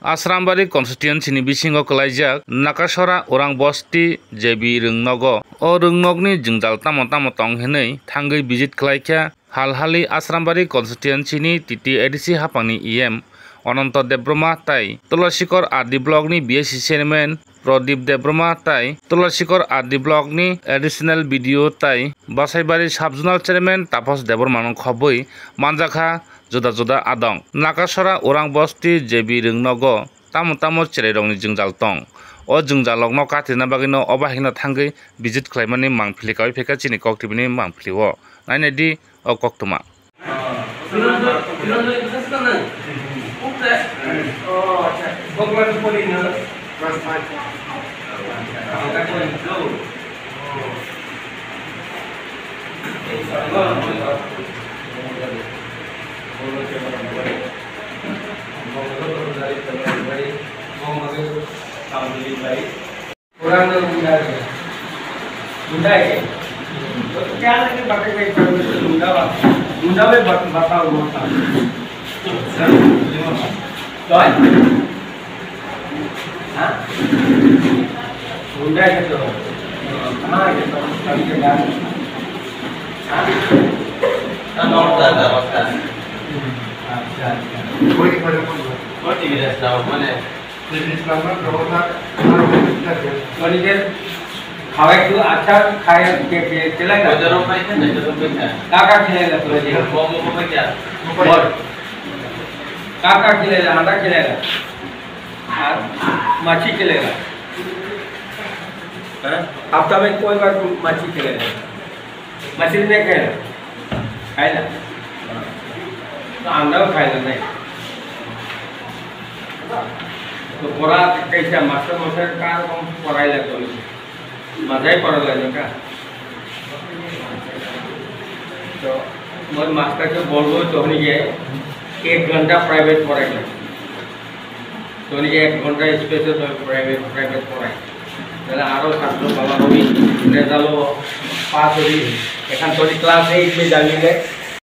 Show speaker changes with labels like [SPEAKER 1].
[SPEAKER 1] Asrambari constituency ni bisingo kalaijak Nakasora orang bosti JB Rungnogo o Rungnogni jingdal tamo tong henei thangai visit kalaikya halhali Asrambari constituency ni titi edisi hapangni EM Ononto Debroma tai Tulasikor Adi Blog ni BSc chairman Prodip Debroma tai Tulasikor Adi Blog ni additional video tai Basaibari subzonal chairman Tapos Debormanong khoboi manjakha juda adong Nakasora orang bosti JB Rungnogo tamo chererong ni jingjal tong o jingjalok no katina bagino obahino thangai visit khlaimani mangphili kawi pheka chini koktibini mangphiliwo naine di o koktuma
[SPEAKER 2] पुराना मुंडा है तो क्या लगे बाकी में मुंडा में बताओ होता तो हाँ मुंडा है तो कहाँ है तो कभी के डाल हाँ नॉर्थ अच्छा कोई नहीं ना मैंने खावे तो अच्छा खाए के चलेगा जरूर पे का खिलाएगा तो जी मोमो को क्या और का खिलाएगा अंडा खिलाएगा और मच्छी खिलाएगा हां हफ्ता में कोई बार मच्छी खिलाएगा मछली नहीं खाएगा तो अंडा खाएगा नहीं तो पढ़ा कैसा मास्टर का पढ़ाई लगता है मजा ही पढ़ा लगे का तो मोर मास्टर के बोलबो तो हनी के 1 घंटा प्राइवेट पढ़ाई लगे तो हनी के 1 घंटा स्पेशल प्राइवेट पढ़ाई তাহলে আরো ছাত্র বাবা রবি রেজাল্ট পাস হই এখন তো ক্লাস 8 में जाने